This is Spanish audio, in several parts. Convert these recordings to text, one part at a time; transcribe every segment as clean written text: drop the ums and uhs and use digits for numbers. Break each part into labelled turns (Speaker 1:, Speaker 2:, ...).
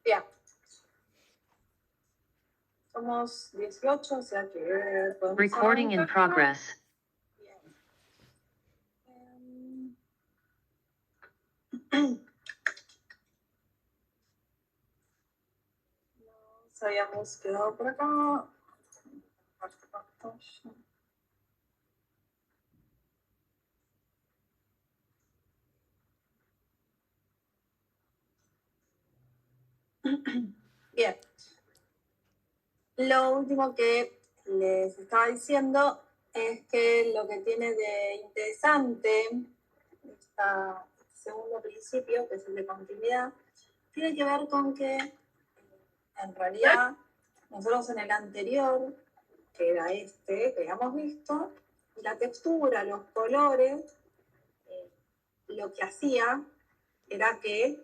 Speaker 1: Bien. Somos 18, o sea que podemos
Speaker 2: Recording in
Speaker 1: arrancar.
Speaker 2: progress.
Speaker 1: Nos habíamos quedado por acá. Bien. Lo último que les estaba diciendo es que lo que tiene de interesante este segundo principio, que es el de continuidad, tiene que ver con que en realidad nosotros en el anterior, que era este que habíamos visto, la textura, los colores, lo que hacía era que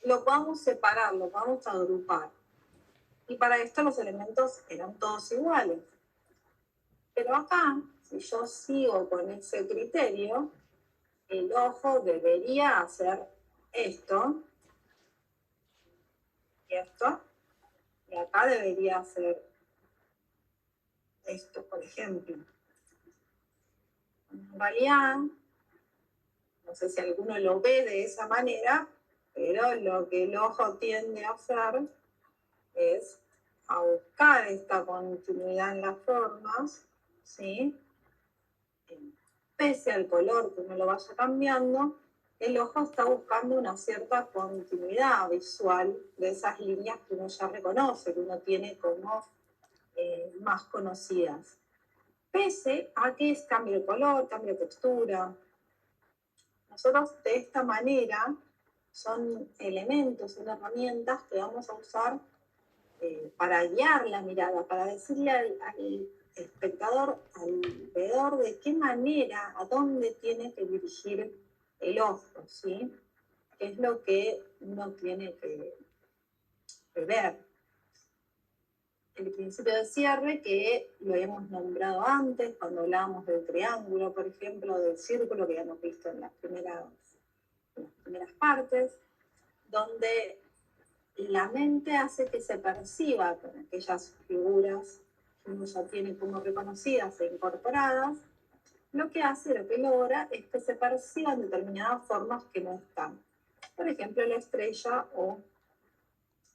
Speaker 1: lo podamos separar, lo podamos agrupar. Y para esto los elementos eran todos iguales. Pero acá, si yo sigo con ese criterio, el ojo debería hacer esto y esto, y acá debería hacer esto, por ejemplo. En realidad, no sé si alguno lo ve de esa manera, pero lo que el ojo tiende a hacer es a buscar esta continuidad en las formas, ¿sí? Pese al color que uno lo vaya cambiando, el ojo está buscando una cierta continuidad visual de esas líneas que uno ya reconoce, que uno tiene como más conocidas. Pese a que es cambio de color, cambio de textura. Nosotros de esta manera son elementos, son herramientas que vamos a usar para guiar la mirada, para decirle al espectador, al veedor, de qué manera, a dónde tiene que dirigir el ojo, ¿sí? ¿Qué es lo que uno tiene que ver? El principio de cierre, que lo habíamos nombrado antes, cuando hablábamos del triángulo, por ejemplo, del círculo, que ya hemos visto en las primeras partes, donde la mente hace que se perciba con aquellas figuras que uno ya tiene como reconocidas e incorporadas, lo que hace, lo que logra, es que se perciban determinadas formas que no están. Por ejemplo, la estrella o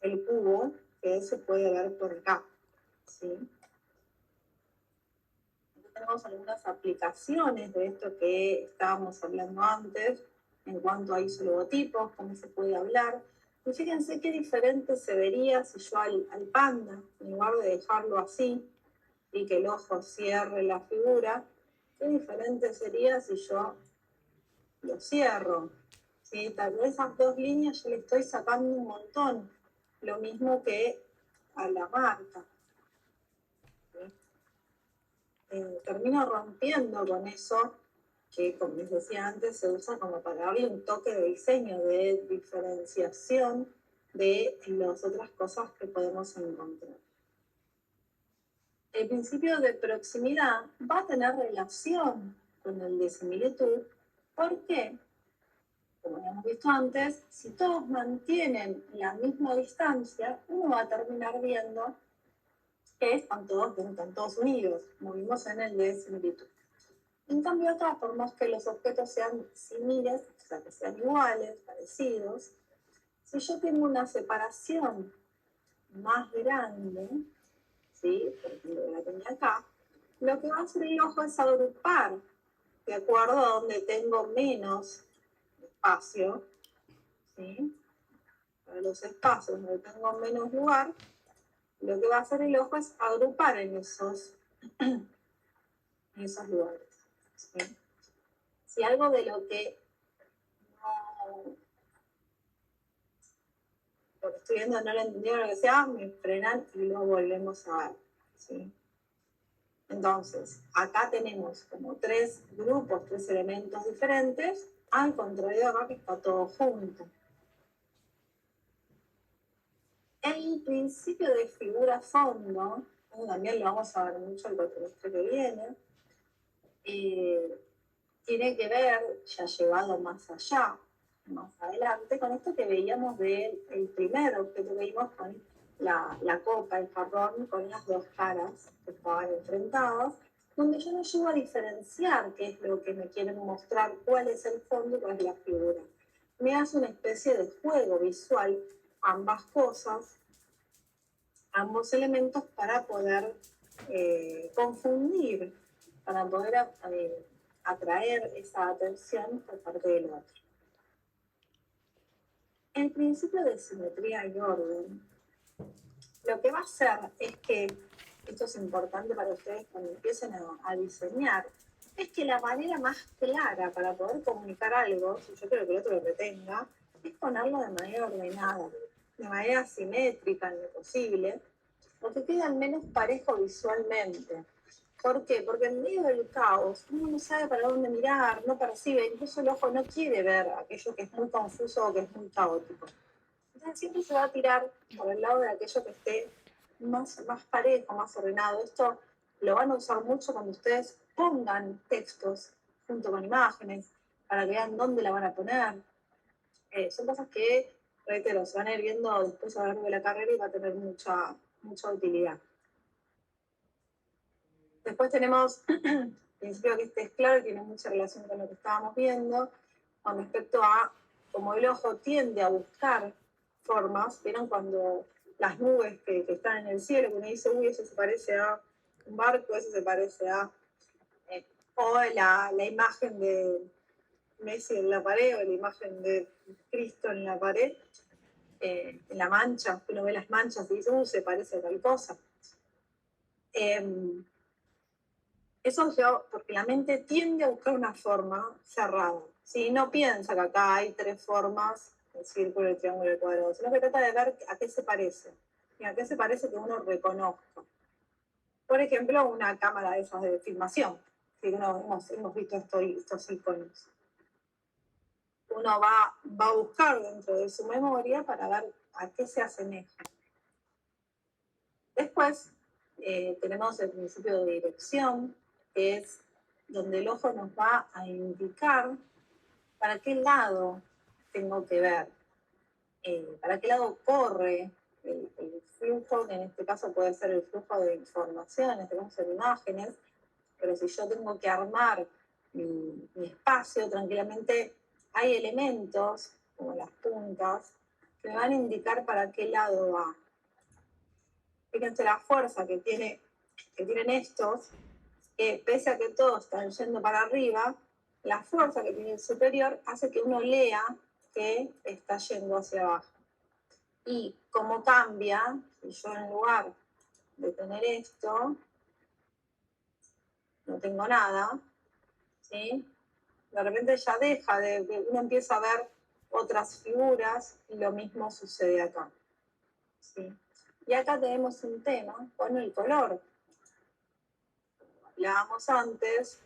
Speaker 1: el cubo, que se puede ver por acá, ¿sí? Tenemos algunas aplicaciones de esto que estábamos hablando antes, en cuanto a isologotipos, cómo se puede hablar. Y fíjense qué diferente se vería si yo al panda, en lugar de dejarlo así y que el ojo cierre la figura, qué diferente sería si yo lo cierro. ¿Sí? Tal vez esas dos líneas yo le estoy sacando un montón, lo mismo que a la marca. ¿Sí? Termino rompiendo con eso que, como les decía antes, se usa como para darle un toque de diseño, de diferenciación de las otras cosas que podemos encontrar. El principio de proximidad va a tener relación con el de similitud. ¿Por qué? Como ya hemos visto antes, si todos mantienen la misma distancia, uno va a terminar viendo que están todos unidos, como vimos en el de similitud. En cambio, de todas formas, que los objetos sean similares, o sea, que sean iguales, parecidos, si yo tengo una separación más grande, ¿sí? Por ejemplo, la tenía acá, lo que va a hacer el ojo es agrupar de acuerdo a donde tengo menos espacio, ¿sí? Para los espacios donde tengo menos lugar, lo que va a hacer el ojo es agrupar en esos lugares, ¿sí? Si algo de lo que lo que estoy viendo no lo entendieron, lo que sea, me frenan y lo volvemos a ver, ¿sí? Entonces, acá tenemos como tres grupos, tres elementos diferentes, al contrario de acá que está todo junto. El principio de figura-fondo, también lo vamos a ver mucho el cuatrimestre que viene, tiene que ver, ya llevado más allá, más adelante, con esto que veíamos del primer objeto que vimos con la copa, el jarrón, con las dos caras que estaban enfrentadas, donde yo no llego a diferenciar qué es lo que me quieren mostrar, cuál es el fondo y cuál es la figura. Me hace una especie de juego visual, ambas cosas, ambos elementos para poder confundir, para poder atraer esa atención por parte del otro. El principio de simetría y orden, lo que va a hacer es que, esto es importante para ustedes cuando empiecen a diseñar, es que la manera más clara para poder comunicar algo, si yo quiero que el otro lo retenga, es ponerlo de manera ordenada, de manera simétrica en lo posible, o que quede al menos parejo visualmente. ¿Por qué? Porque en medio del caos uno no sabe para dónde mirar, no percibe, incluso el ojo no quiere ver aquello que es muy confuso o que es muy caótico. Entonces siempre se va a tirar por el lado de aquello que esté más parejo, más ordenado. Esto lo van a usar mucho cuando ustedes pongan textos junto con imágenes, para que vean dónde la van a poner. Son cosas que, reitero, se van a ir viendo después a lo largo de la carrera y va a tener mucha utilidad. Después tenemos el principio que este es claro y tiene mucha relación con lo que estábamos viendo, con respecto a cómo el ojo tiende a buscar formas. ¿Vieron cuando las nubes que están en el cielo, que uno dice, uy, eso se parece a un barco, eso se parece a... o la imagen de Messi en la pared, o la imagen de Cristo en la pared, en la mancha, uno ve las manchas y dice, se parece a tal cosa. Eso yo, porque la mente tiende a buscar una forma cerrada. ¿Sí? No piensa que acá hay tres formas, el círculo, el triángulo y el cuadrado, sino que trata de ver a qué se parece. Y a qué se parece que uno reconozca. Por ejemplo, una cámara de esas de filmación. ¿Sí? Hemos visto estos iconos. Uno va a buscar dentro de su memoria para ver a qué se asemeja. Después tenemos el principio de dirección, que es donde el ojo nos va a indicar para qué lado tengo que ver, para qué lado corre el flujo, que en este caso puede ser el flujo de información, en este caso de imágenes, pero si yo tengo que armar mi espacio, tranquilamente hay elementos, como las puntas, que me van a indicar para qué lado va. Fíjense la fuerza que tienen estos, pese a que todos están yendo para arriba, la fuerza que tiene el superior hace que uno lea que está yendo hacia abajo. Y como cambia, si yo en lugar de tener esto, no tengo nada, ¿sí? De repente ya deja uno empieza a ver otras figuras y lo mismo sucede acá, ¿sí? Y acá tenemos un tema con el color. Hablábamos antes,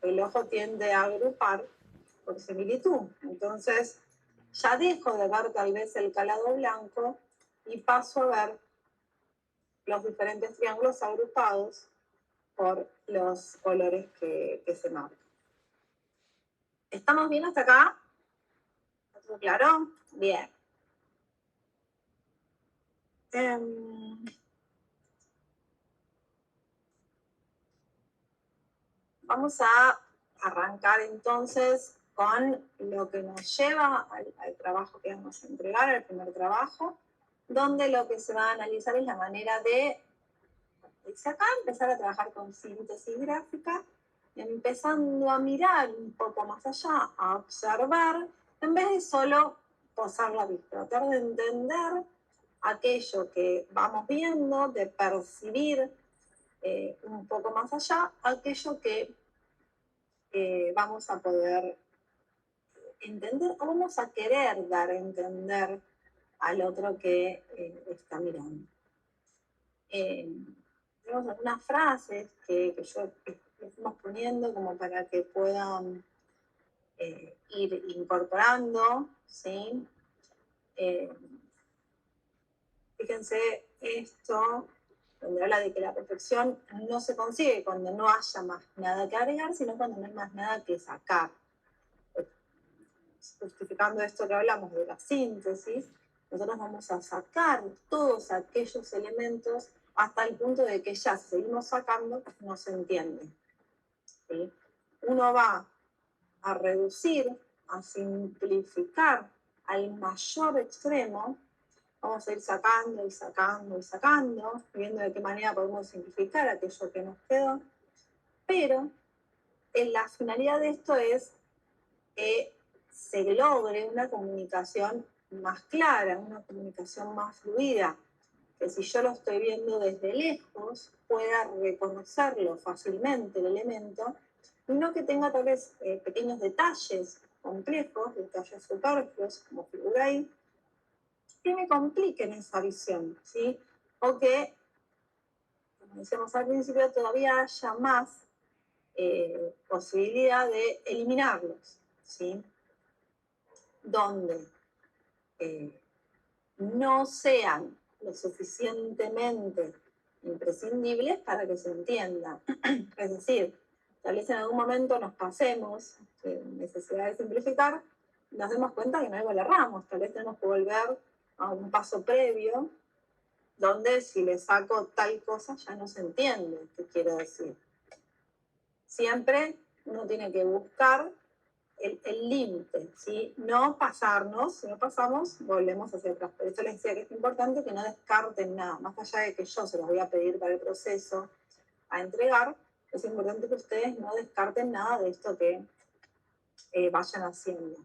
Speaker 1: el ojo tiende a agrupar por similitud. Entonces, ya dejo de ver tal vez el calado blanco y paso a ver los diferentes triángulos agrupados por los colores que se marcan. ¿Estamos bien hasta acá? ¿Está claro? Bien. Vamos a arrancar entonces con lo que nos lleva al trabajo que vamos a entregar, al primer trabajo, donde lo que se va a analizar es la manera de, dice acá, empezar a trabajar con síntesis gráfica, empezando a mirar un poco más allá, a observar, en vez de solo posar la vista, tratar de entender aquello que vamos viendo, de percibir un poco más allá, aquello que vamos a poder entender o vamos a querer dar a entender al otro que está mirando. Tenemos algunas frases que yo estamos poniendo como para que puedan ir incorporando, ¿sí? Fíjense esto, donde habla de que la perfección no se consigue cuando no haya más nada que agregar, sino cuando no hay más nada que sacar. Justificando esto que hablamos de la síntesis, nosotros vamos a sacar todos aquellos elementos hasta el punto de que ya si seguimos sacando no se entiende. ¿Sí? Uno va a reducir, a simplificar al mayor extremo. Vamos a ir sacando y sacando y sacando, viendo de qué manera podemos simplificar aquello que nos quedó. Pero la finalidad de esto es que se logre una comunicación más clara, una comunicación más fluida, que si yo lo estoy viendo desde lejos, pueda reconocerlo fácilmente el elemento, y no que tenga tal vez pequeños detalles complejos, detalles superfluos, como figura ahí, que me compliquen esa visión, ¿sí? O que, como decíamos al principio, todavía haya más posibilidad de eliminarlos, ¿sí? Donde no sean lo suficientemente imprescindibles para que se entienda. Es decir, tal vez en algún momento nos pasemos en necesidad de simplificar, nos demos cuenta que en algo le erramos, tal vez tenemos que volver a un paso previo, donde si le saco tal cosa ya no se entiende qué quiero decir. Siempre uno tiene que buscar el límite, ¿sí? No pasarnos, si no pasamos, volvemos hacia atrás. Por eso les decía que es importante que no descarten nada, más allá de que yo se los voy a pedir para el proceso a entregar, es importante que ustedes no descarten nada de esto que vayan haciendo.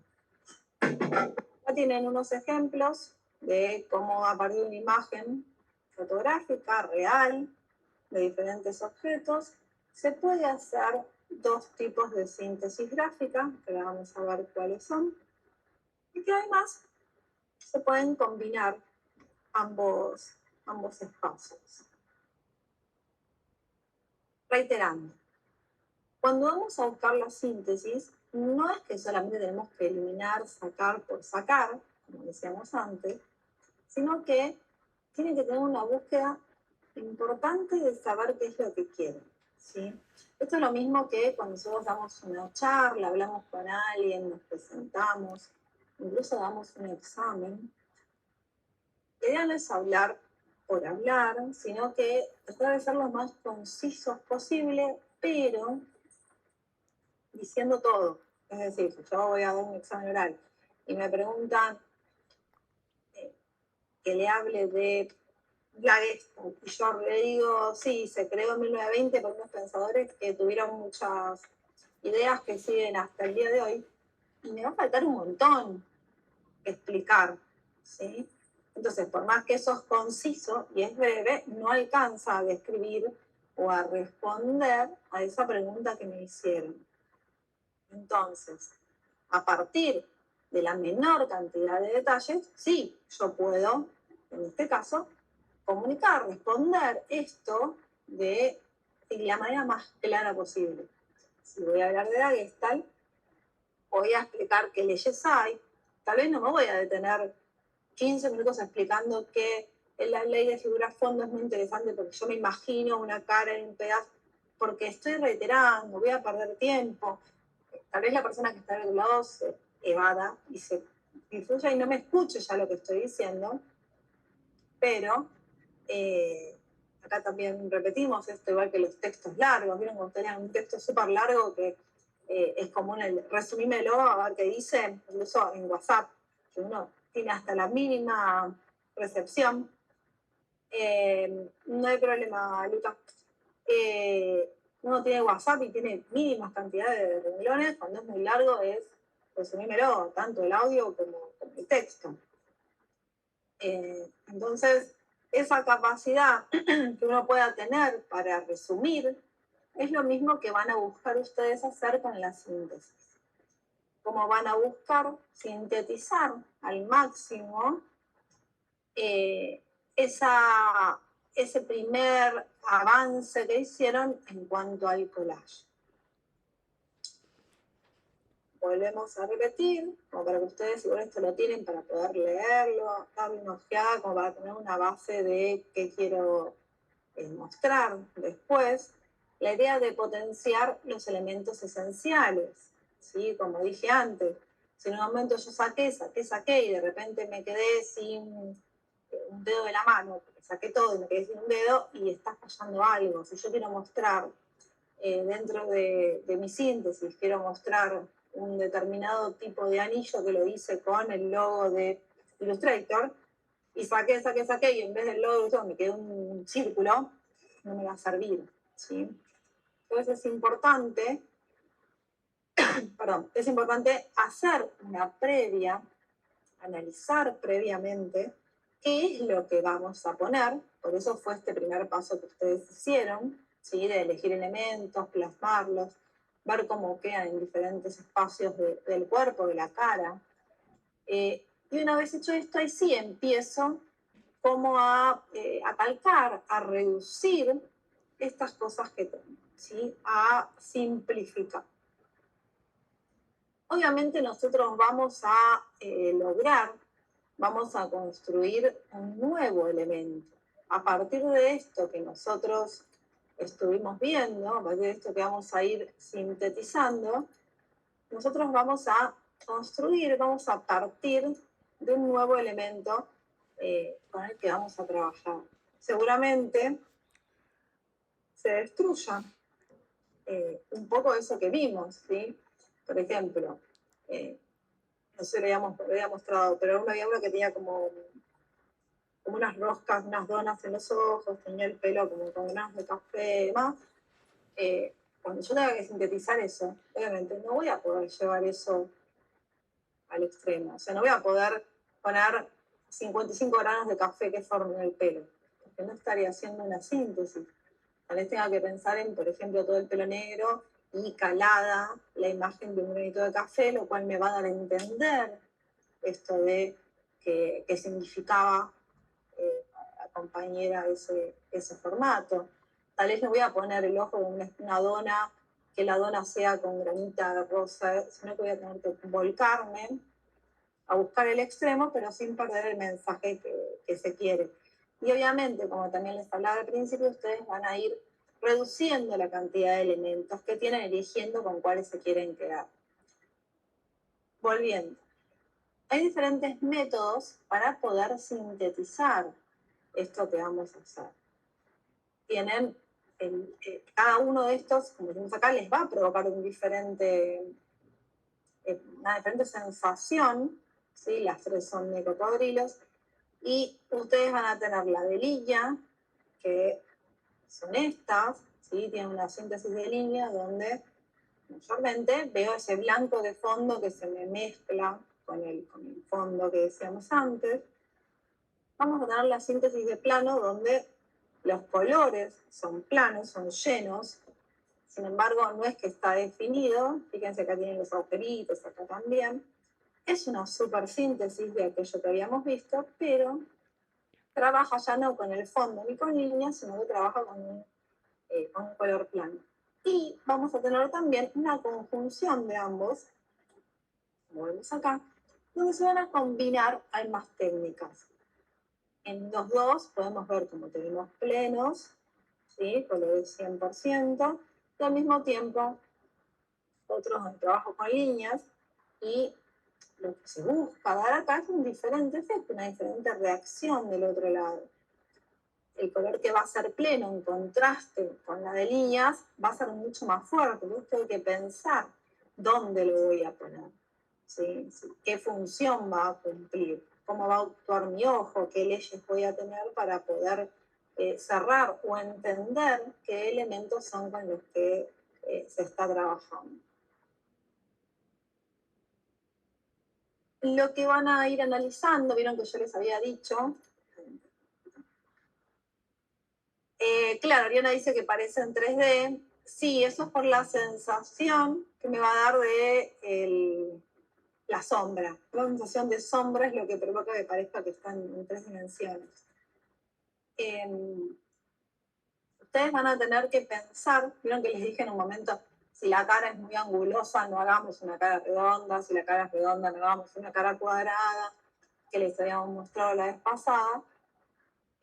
Speaker 1: Acá tienen unos ejemplos de cómo a partir de una imagen fotográfica real de diferentes objetos se puede hacer dos tipos de síntesis gráfica, que ahora vamos a ver cuáles son, y que además se pueden combinar ambos espacios. Reiterando, cuando vamos a buscar la síntesis, no es que solamente tenemos que eliminar, sacar por sacar, como decíamos antes, sino que tiene que tener una búsqueda importante de saber qué es lo que quieren, ¿sí? Esto es lo mismo que cuando nosotros damos una charla, hablamos con alguien, nos presentamos, incluso damos un examen. La idea no es hablar por hablar, sino que tratar de ser lo más concisos posible, pero diciendo todo. Es decir, si yo voy a dar un examen oral y me preguntan que le hable de la Gestalt, y yo le digo, sí, se creó en 1920 por unos pensadores que tuvieron muchas ideas que siguen hasta el día de hoy, y me va a faltar un montón explicar, ¿sí? Entonces, por más que eso es conciso y es breve, no alcanza a describir o a responder a esa pregunta que me hicieron. Entonces, a partir de la menor cantidad de detalles, sí, yo puedo, en este caso, comunicar, responder esto de la manera más clara posible. Si voy a hablar de la Gestalt, voy a explicar qué leyes hay, tal vez no me voy a detener 15 minutos explicando que la ley de figuras fondo es muy interesante porque yo me imagino una cara en un pedazo, porque estoy reiterando, voy a perder tiempo. Tal vez la persona que está del otro lado se evada y se difuya y no me escuche ya lo que estoy diciendo, pero acá también repetimos esto, igual que los textos largos. Vieron cuando tenían un texto súper largo que es común el resumímelo a ver qué dice, incluso en WhatsApp, que uno tiene hasta la mínima recepción. No hay problema, Lucas. Uno tiene WhatsApp y tiene mínimas cantidades de renglones, cuando es muy largo es resumímelo, tanto el audio como el texto. Entonces, esa capacidad que uno pueda tener para resumir es lo mismo que van a buscar ustedes hacer con la síntesis. Como van a buscar sintetizar al máximo ese primer avance que hicieron en cuanto al collage. volvemos a repetir, como para que ustedes igual esto lo tienen para poder leerlo, darle una ojeada, como para tener una base de qué quiero mostrar después. La idea de potenciar los elementos esenciales, ¿sí? Como dije antes, si en un momento yo saqué y de repente me quedé sin un dedo de la mano, porque saqué todo y me quedé sin un dedo y está fallando algo. Si yo quiero mostrar dentro de mi síntesis, quiero mostrar un determinado tipo de anillo que lo hice con el logo de Illustrator, y saqué, y en vez del logo de Illustrator me quedó un círculo, no me va a servir, ¿sí? Entonces es importante hacer una previa, analizar previamente qué es lo que vamos a poner. Por eso fue este primer paso que ustedes hicieron, ¿sí? De elegir elementos, plasmarlos, ver cómo quedan en diferentes espacios del cuerpo, de la cara. Y una vez hecho esto, ahí sí empiezo como a calcar, a reducir estas cosas que tengo, ¿sí? A simplificar. Obviamente nosotros vamos a vamos a construir un nuevo elemento. A partir de esto que nosotros estuvimos viendo, a partir de esto que vamos a ir sintetizando, nosotros vamos a construir, vamos a partir de un nuevo elemento con el que vamos a trabajar. Seguramente se destruya un poco eso que vimos, ¿sí? Por ejemplo, no sé, lo había mostrado, pero había uno que tenía como unas roscas, unas donas en los ojos, tenía el pelo como con granos de café y demás. Cuando yo tenga que sintetizar eso, obviamente no voy a poder llevar eso al extremo. O sea, no voy a poder poner 55 granos de café que formen el pelo, porque no estaría haciendo una síntesis. Tal vez tenga que pensar en, por ejemplo, todo el pelo negro y calada la imagen de un granito de café, lo cual me va a dar a entender esto de qué significaba a la compañera ese formato. Tal vez no voy a poner el ojo de una dona, que la dona sea con granita rosa, sino que voy a tener que volcarme a buscar el extremo, pero sin perder el mensaje que se quiere. Y obviamente, como también les hablaba al principio, ustedes van a ir reduciendo la cantidad de elementos que tienen, eligiendo con cuáles se quieren quedar. Volviendo. Hay diferentes métodos para poder sintetizar esto que vamos a hacer. Tienen, cada uno de estos, como decimos acá, les va a provocar una diferente sensación, ¿sí? Las tres son de cocodrilos, y ustedes van a tener la de línea, que son estas, ¿sí? Tienen una síntesis de línea donde mayormente veo ese blanco de fondo que se me mezcla con el fondo que decíamos antes. Vamos a tener la síntesis de plano donde los colores son planos, son llenos, sin embargo no es que está definido, fíjense acá tienen los agujeritos, acá también. Es una super síntesis de aquello que habíamos visto, pero trabaja ya no con el fondo ni con líneas, sino que trabaja con un color plano. Y vamos a tener también una conjunción de ambos, como vemos acá, donde se van a combinar ambas técnicas. En los dos podemos ver como tenemos plenos, ¿sí? Colores 100%, y al mismo tiempo otros en trabajo con líneas, y lo que se busca dar acá es un diferente efecto, una diferente reacción del otro lado. El color que va a ser pleno en contraste con la de líneas va a ser mucho más fuerte. Entonces tengo que pensar dónde lo voy a poner, ¿sí? ¿Qué función va a cumplir? ¿Cómo va a actuar mi ojo? ¿Qué leyes voy a tener para poder cerrar o entender qué elementos son con los que se está trabajando? Lo que van a ir analizando, vieron que yo les había dicho, claro, Ariana dice que parece en 3D. Sí, eso es por la sensación que me va a dar de la sombra. La sensación de sombra es lo que provoca que parezca que están en 3 dimensiones. Ustedes van a tener que pensar, vieron que les dije en un momento, Si la cara es muy angulosa, no hagamos una cara redonda. Si la cara es redonda, no hagamos una cara cuadrada, que les habíamos mostrado la vez pasada.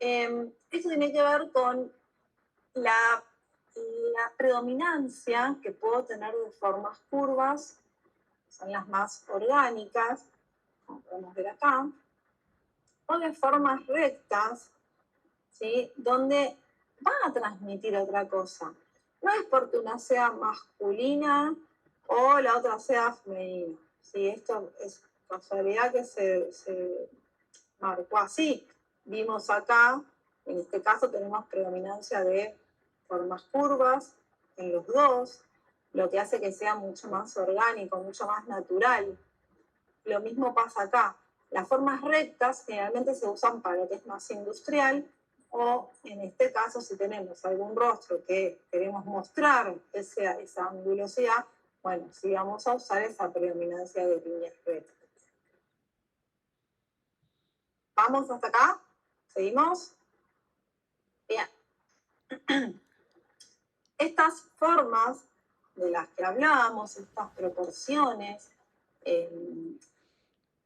Speaker 1: Esto tiene que ver con la predominancia que puedo tener de formas curvas, son las más orgánicas, como podemos ver acá, o de formas rectas, ¿sí? Donde van a transmitir otra cosa. No es porque una sea masculina o la otra sea femenina, ¿sí? Esto es casualidad que se marcó así. Vimos acá, en este caso tenemos predominancia de formas curvas en los dos, lo que hace que sea mucho más orgánico, mucho más natural. Lo mismo pasa acá. Las formas rectas generalmente se usan para lo que es más industrial, o en este caso si tenemos algún rostro que queremos mostrar esa angulosidad, bueno, sí vamos a usar esa predominancia de líneas rectas. ¿Vamos hasta acá? ¿Seguimos? Bien. Estas formas de las que hablábamos, estas proporciones,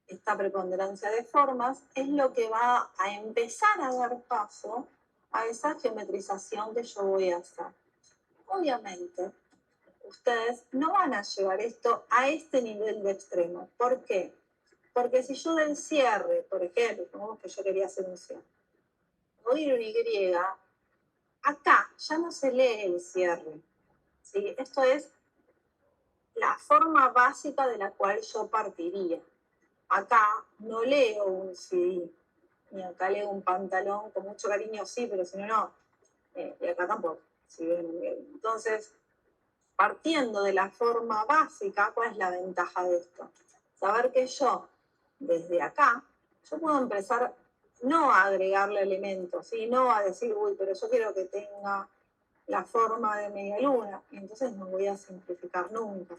Speaker 1: esta preponderancia de formas, es lo que va a empezar a dar paso a esa geometrización que yo voy a hacer. Obviamente, ustedes no van a llevar esto a este nivel de extremo. ¿Por qué? Porque si yo del cierre, por ejemplo, supongamos que yo quería hacer un cierre, voy a ir un Y, acá ya no se lee el cierre, ¿sí? Esto es la forma básica de la cual yo partiría. Acá no leo un CD, ni acá leo un pantalón, con mucho cariño sí, pero si no, no. Y acá tampoco. ¿Sí? Entonces, partiendo de la forma básica, ¿cuál es la ventaja de esto? Saber que yo, desde acá, yo puedo empezar no a agregarle elementos, ¿sí? No a decir, uy, pero yo quiero que tenga la forma de media luna, y entonces no voy a simplificar nunca.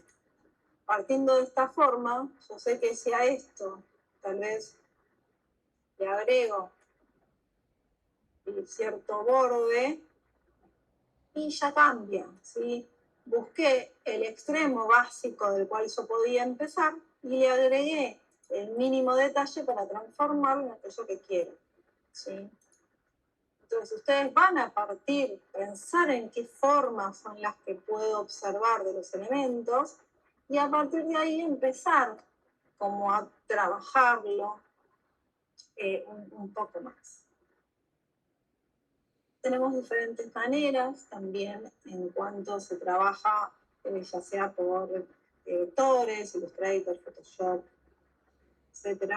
Speaker 1: Partiendo de esta forma, yo sé que si a esto tal vez le agrego cierto borde y ya cambia, ¿sí? Busqué el extremo básico del cual yo podía empezar y le agregué el mínimo detalle para transformarlo en aquello que quiero, ¿sí? Entonces ustedes van a partir, pensar en qué formas son las que puedo observar de los elementos y a partir de ahí empezar como a trabajarlo un poco más. Tenemos diferentes maneras también en cuanto se trabaja, ya sea por vectores, Illustrator, Photoshop, etc.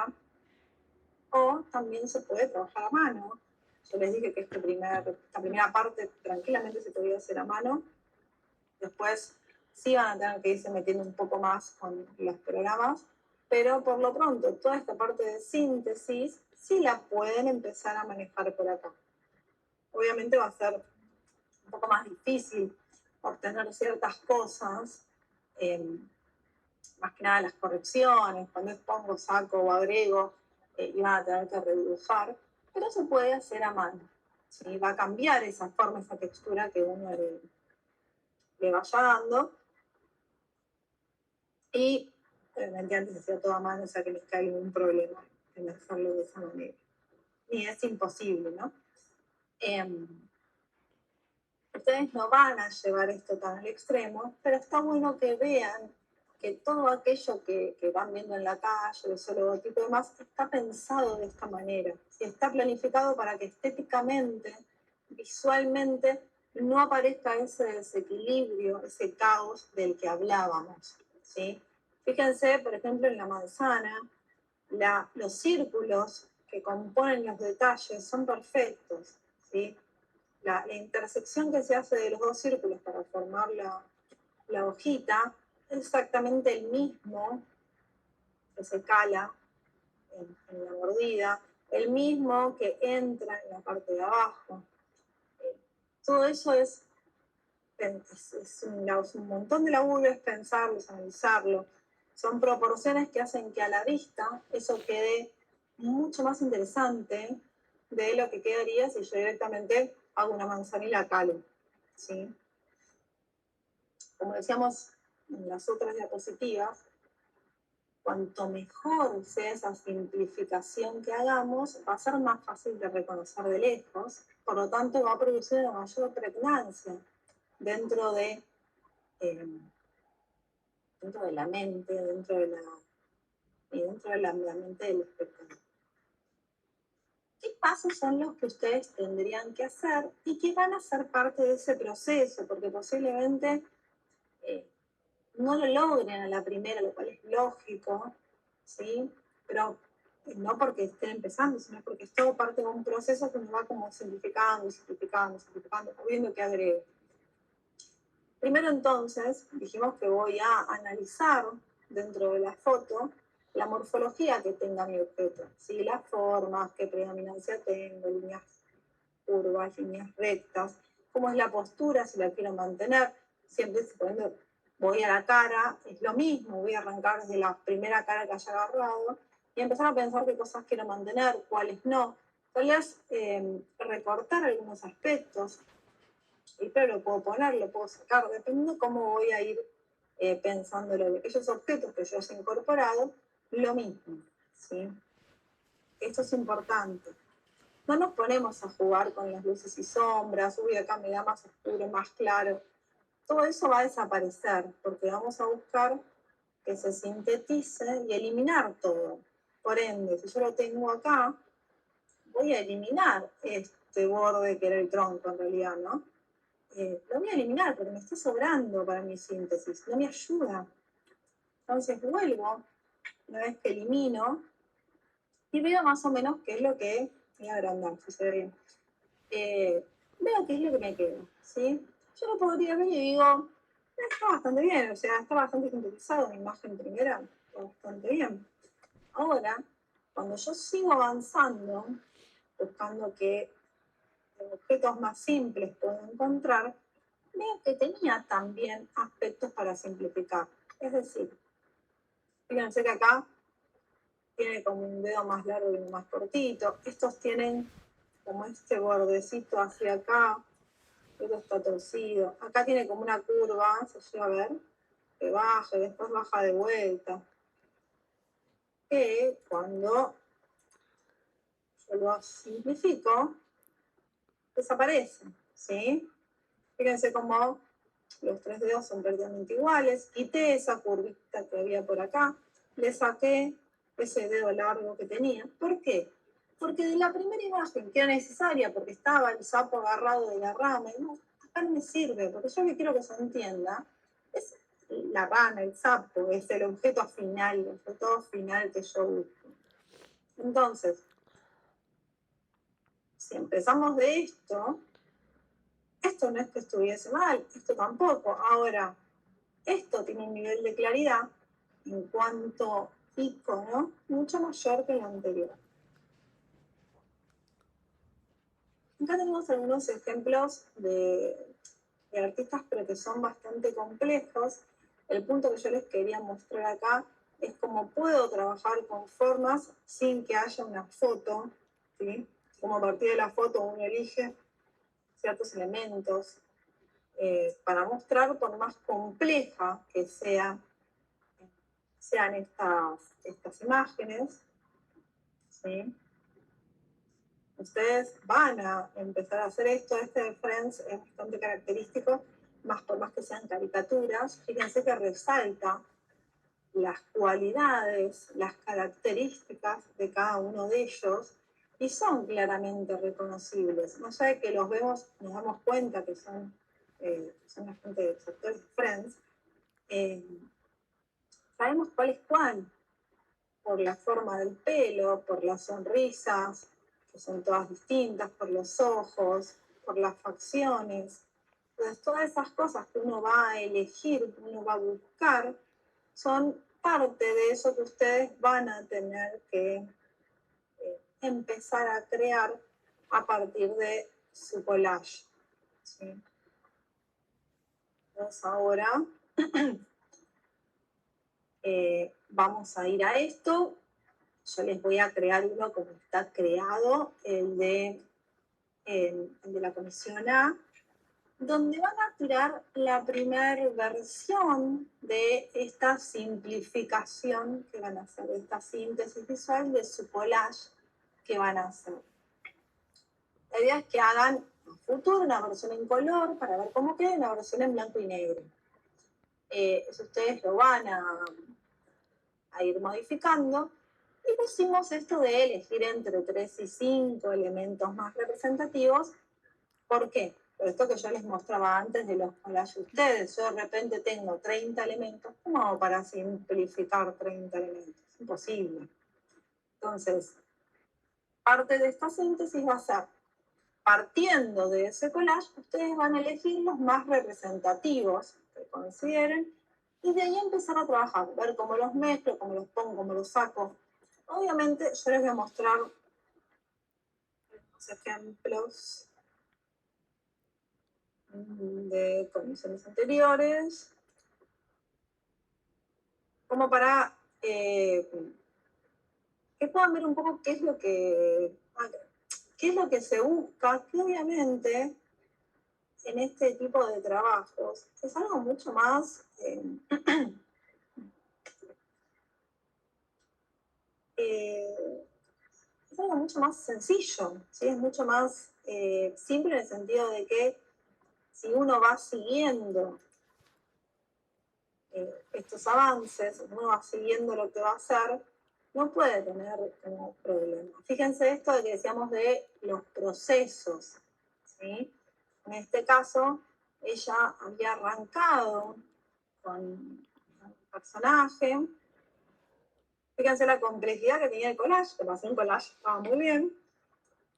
Speaker 1: O también se puede trabajar a mano. Yo les dije que esta primera parte tranquilamente se podía hacer a mano. Después sí van a tener que irse metiendo un poco más con los programas, pero por lo pronto toda esta parte de síntesis sí la pueden empezar a manejar por acá. Obviamente va a ser un poco más difícil obtener ciertas cosas, más que nada las correcciones, cuando pongo, saco o agrego, y van a tener que redibujar, pero se puede hacer a mano, ¿sí? Va a cambiar esa forma, esa textura que uno le vaya dando, y obviamente antes se hacía todo a mano, o sea que les cae ningún problema en hacerlo de esa manera. Ni es imposible, ¿no? Ustedes no van a llevar esto tan al extremo, pero está bueno que vean que todo aquello que van viendo en la calle, ese logotipo y demás, está pensado de esta manera. Y está planificado para que estéticamente, visualmente, no aparezca ese desequilibrio, ese caos del que hablábamos, ¿sí? Fíjense, por ejemplo, en la manzana, los círculos que componen los detalles son perfectos, ¿sí? La intersección que se hace de los dos círculos para formar la hojita es exactamente el mismo que se cala en la mordida, el mismo que entra en la parte de abajo. Todo eso es un montón de laburo, es pensarlo, es analizarlo. Son proporciones que hacen que a la vista eso quede mucho más interesante de lo que quedaría si yo directamente hago una manzana y la calo, ¿sí? como decíamos en las otras diapositivas, cuanto mejor sea esa simplificación que hagamos, va a ser más fácil de reconocer de lejos, por lo tanto va a producir una mayor pregnancia dentro de la mente, dentro de la mente del espectador. ¿Qué pasos son los que ustedes tendrían que hacer y que van a ser parte de ese proceso? Porque posiblemente no lo logren a la primera, lo cual es lógico, ¿sí? Pero no porque estén empezando, sino porque es todo parte de un proceso que nos va como simplificando, viendo qué agrego. Primero entonces, dijimos que voy a analizar dentro de la foto la morfología que tenga mi objeto, ¿sí? Las formas, qué predominancia tengo, líneas curvas, líneas rectas, cómo es la postura, si la quiero mantener, siempre suponiendo voy a la cara, es lo mismo, voy a arrancar desde la primera cara que haya agarrado y empezar a pensar qué cosas quiero mantener, cuáles no, tal vez recortar algunos aspectos, y pero lo puedo poner, lo puedo sacar, dependiendo de cómo voy a ir pensándolo. Aquellos objetos que yo haya incorporado, lo mismo, ¿sí? Esto es importante. No nos ponemos a jugar con las luces y sombras, uy, acá me da más oscuro, más claro. Todo eso va a desaparecer, porque vamos a buscar que se sintetice y eliminar todo. Por ende, si yo lo tengo acá, voy a eliminar este borde que era el tronco en realidad, ¿no? Lo voy a eliminar porque me está sobrando para mi síntesis, no me ayuda. Entonces vuelvo, una vez que elimino, y veo más o menos qué es lo que, voy a agrandar, si se ve bien, veo qué es lo que me queda, ¿sí? Yo lo podría ver y digo, está bastante bien, o sea, está bastante sintetizado mi imagen primera, está bastante bien. Ahora, cuando yo sigo avanzando, buscando qué objetos más simples puedo encontrar, veo que tenía también aspectos para simplificar. Es decir, fíjense que acá tiene como un dedo más largo y uno más cortito. Estos tienen como este bordecito hacia acá, esto está torcido. Acá tiene como una curva, se llega a ver, que baja y después baja de vuelta. Que cuando yo lo simplifico, desaparece, ¿sí? Fíjense cómo los tres dedos son prácticamente iguales. Quité esa curvita que había por acá, le saqué ese dedo largo que tenía. ¿Por qué? Porque de la primera imagen que era necesaria, porque estaba el sapo agarrado de la rama, no, acá no me sirve, porque yo lo que quiero que se entienda es la rana, el sapo, es el objeto final, el objeto final que yo busco. Entonces, si empezamos de esto no es que estuviese mal, esto tampoco. Ahora, esto tiene un nivel de claridad en cuanto icono mucho mayor que el anterior. Acá tenemos algunos ejemplos de artistas, pero que son bastante complejos. El punto que yo les quería mostrar acá es cómo puedo trabajar con formas sin que haya una foto, ¿sí? Como a partir de la foto uno elige ciertos elementos para mostrar, por más compleja que sean estas imágenes, ¿sí? Ustedes van a empezar a hacer esto. Este de Friends es bastante característico, por más que sean caricaturas. Fíjense que resalta las cualidades, las características de cada uno de ellos y son claramente reconocibles. No sé, que los vemos, nos damos cuenta que son bastante actores de Friends. Sabemos cuál es cuál, por la forma del pelo, por las sonrisas, que son todas distintas, por los ojos, por las facciones. Entonces, todas esas cosas que uno va a elegir, que uno va a buscar, son parte de eso que ustedes van a tener que empezar a crear a partir de su collage, ¿sí? Entonces, ahora vamos a ir a esto. Yo les voy a crear uno como está creado, el de la comisión A. donde van a tirar la primera versión de esta simplificación que van a hacer, de esta síntesis visual de su collage que van a hacer. La idea es que hagan en el futuro una versión en color para ver cómo queda, una versión en blanco y negro. Eso ustedes lo van a ir modificando. Y pusimos esto de elegir entre 3 y 5 elementos más representativos. ¿Por qué? Por esto que yo les mostraba antes de los collages de ustedes. Yo de repente tengo 30 elementos. ¿Cómo hago para simplificar 30 elementos? Es imposible. Entonces, parte de esta síntesis va a ser, partiendo de ese collage, ustedes van a elegir los más representativos que consideren y de ahí empezar a trabajar, ver cómo los mezclo, cómo los pongo, cómo los saco. Obviamente yo les voy a mostrar unos ejemplos de condiciones anteriores, como para que puedan ver un poco qué es lo que se busca, que obviamente en este tipo de trabajos es algo mucho más es algo mucho más sencillo, ¿sí? Es mucho más simple en el sentido de que si uno va siguiendo estos avances, uno va siguiendo lo que va a hacer, no puede tener como problema. Fíjense esto de que decíamos de los procesos, ¿sí? En este caso, ella había arrancado con un personaje. Fíjense la complejidad que tenía el collage, que para hacer un collage estaba muy bien.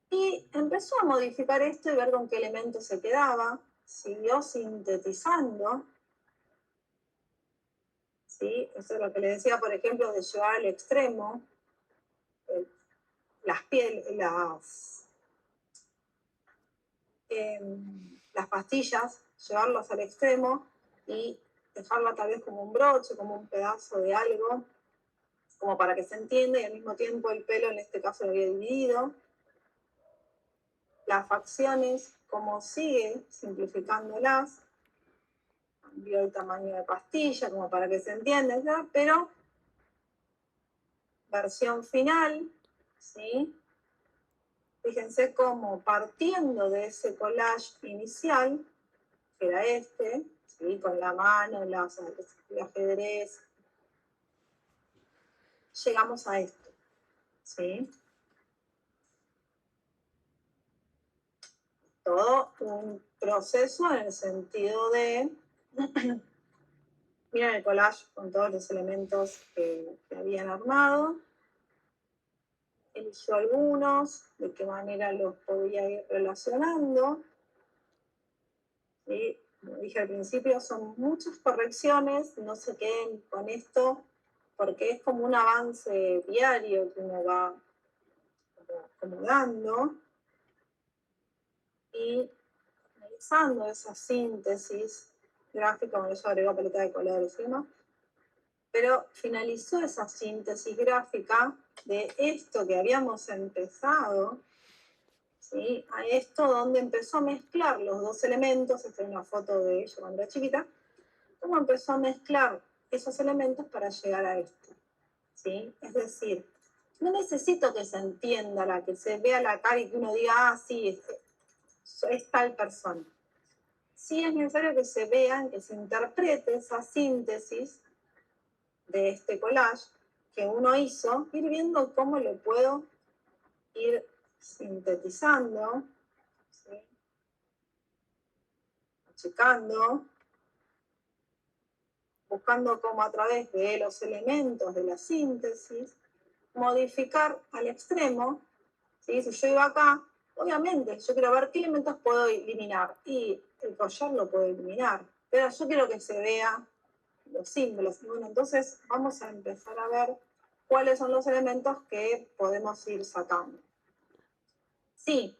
Speaker 1: Y empezó a modificar esto y ver con qué elementos se quedaba. Siguió sintetizando. ¿Sí? Eso es lo que le decía, por ejemplo, de llevar al extremo las pastillas, llevarlas al extremo y dejarla tal vez como un broche, como un pedazo de algo, como para que se entienda, y al mismo tiempo el pelo en este caso lo había dividido. Las facciones, como sigue simplificándolas, cambió el tamaño de pastilla, como para que se entienda, ¿ya? Pero versión final, ¿sí? Fíjense cómo partiendo de ese collage inicial, que era este, ¿sí? Con la mano, el ajedrez, llegamos a esto, ¿sí? Todo un proceso en el sentido de, miren el collage con todos los elementos que habían armado, eligió algunos, de qué manera los podía ir relacionando, ¿sí? Como dije al principio, son muchas correcciones, no se queden con esto, porque es como un avance diario que uno va acomodando y realizando esa síntesis gráfica, bueno, eso agregó paleta de colores y demás, pero finalizó esa síntesis gráfica de esto que habíamos empezado, ¿sí? A esto donde empezó a mezclar los dos elementos. Esta es una foto de ella cuando era chiquita, cómo empezó a mezclar esos elementos para llegar a esto, ¿sí? Es decir, no necesito que se entienda, que se vea la cara y que uno diga, ah, sí, es tal persona. Sí es necesario que se vean, que se interprete esa síntesis de este collage que uno hizo, ir viendo cómo lo puedo ir sintetizando, ¿sí? Achicando, buscando cómo a través de los elementos de la síntesis modificar al extremo, ¿sí? Si yo iba acá, obviamente yo quiero ver qué elementos puedo eliminar y el collar lo puedo eliminar, pero yo quiero que se vea los símbolos. Y bueno, entonces vamos a empezar a ver cuáles son los elementos que podemos ir sacando. Sí,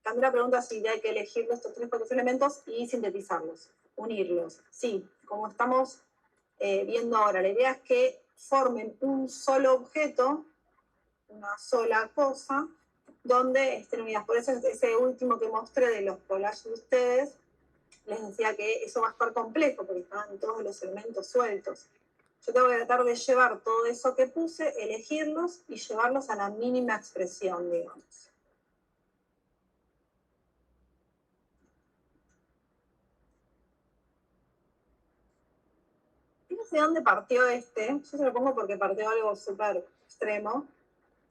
Speaker 1: Candela pregunta si hay que elegir estos 3 4 elementos y sintetizarlos, unirlos. Sí, como estamos viendo ahora, la idea es que formen un solo objeto, una sola cosa, donde estén unidas. Por eso ese último que mostré de los collages de ustedes, les decía que eso va a estar complejo, porque estaban todos los elementos sueltos. Yo tengo que tratar de llevar todo eso que puse, elegirlos y llevarlos a la mínima expresión, digamos. Fíjense dónde partió yo se lo pongo porque partió algo súper extremo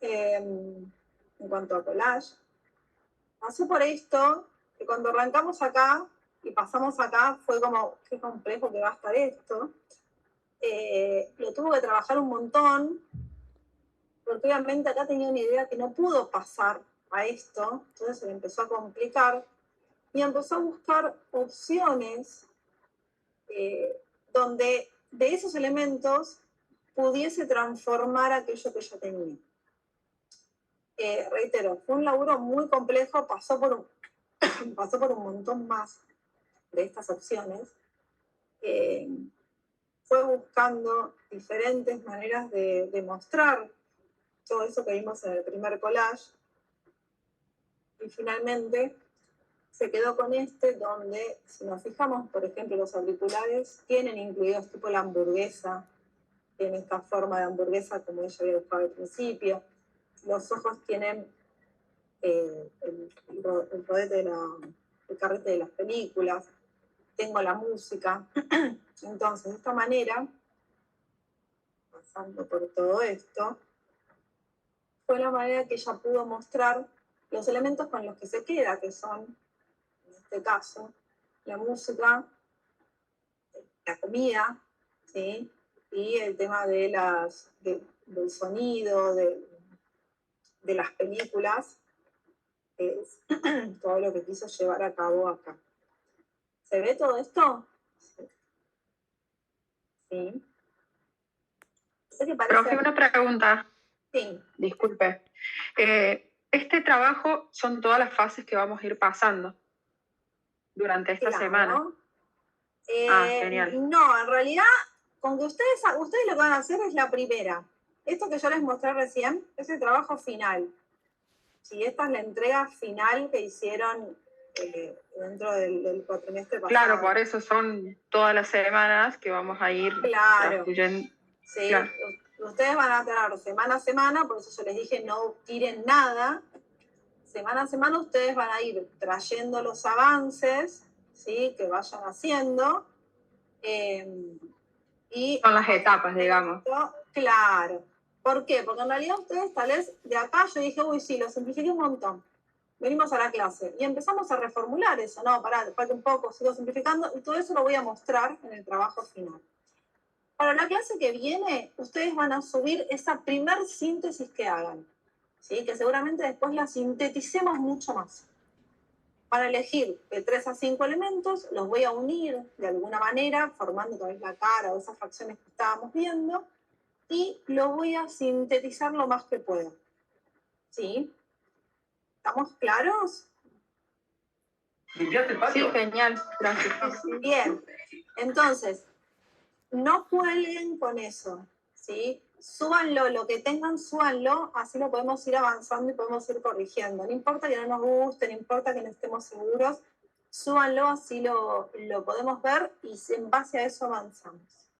Speaker 1: en cuanto a collage. Pasó por esto, que cuando arrancamos acá y pasamos acá, fue como, qué complejo que va a estar esto. Lo tuvo que trabajar un montón, porque obviamente acá tenía una idea que no pudo pasar a esto, entonces se le empezó a complicar y empezó a buscar opciones donde de esos elementos pudiese transformar aquello que yo tenía. Reitero, fue un laburo muy complejo, pasó por un montón más de estas opciones. Fue buscando diferentes maneras de mostrar todo eso que vimos en el primer collage y finalmente se quedó con donde, si nos fijamos, por ejemplo, los auriculares tienen incluidos tipo la hamburguesa, tienen esta forma de hamburguesa como ella había buscado al principio. Los ojos tienen el rodete el carrete de las películas. Tengo la música. Entonces, de esta manera, pasando por todo esto, fue la manera que ella pudo mostrar los elementos con los que se queda, que son, en este caso, la música, la comida, ¿sí? Y el tema del sonido, de las películas, es todo lo que quiso llevar a cabo acá. ¿Se ve todo esto? Sí. Sé que parece...
Speaker 2: Profe, una pregunta.
Speaker 1: Sí.
Speaker 2: Disculpe. Este trabajo son todas las fases que vamos a ir pasando durante esta semana. Genial.
Speaker 1: No, en realidad, con que ustedes lo que van a hacer es la primera. Esto que yo les mostré recién es el trabajo final. Sí, esta es la entrega final que hicieron dentro del cuatrimestre pasado.
Speaker 2: Claro, por eso son todas las semanas que vamos a ir transcurriendo.
Speaker 1: Sí,
Speaker 2: claro.
Speaker 1: Ustedes van a tener semana a semana, por eso yo les dije no tiren nada. Semana a semana ustedes van a ir trayendo los avances, ¿sí? Que vayan haciendo. Y
Speaker 2: son las etapas, digamos.
Speaker 1: Claro. ¿Por qué? Porque en realidad ustedes tal vez de acá yo dije, uy, sí, lo simplifiqué un montón. Venimos a la clase y empezamos a reformular eso. No, pará, falta un poco, sigo simplificando y todo eso lo voy a mostrar en el trabajo final. Para la clase que viene, ustedes van a subir esa primer síntesis que hagan, ¿sí? Que seguramente después la sinteticemos mucho más. Van a elegir de 3 a 5 elementos, los voy a unir de alguna manera, formando otra vez la cara o esas fracciones que estábamos viendo, y lo voy a sintetizar lo más que pueda. ¿Sí? ¿Estamos claros?
Speaker 2: ¿Limpiaste el patio? Sí, genial, gracias.
Speaker 1: Bien, entonces, no cuelguen con eso, ¿sí? Súbanlo, lo que tengan, súbanlo, así lo podemos ir avanzando y podemos ir corrigiendo. No importa que no nos guste, no importa que no estemos seguros, súbanlo, así lo podemos ver y en base a eso avanzamos.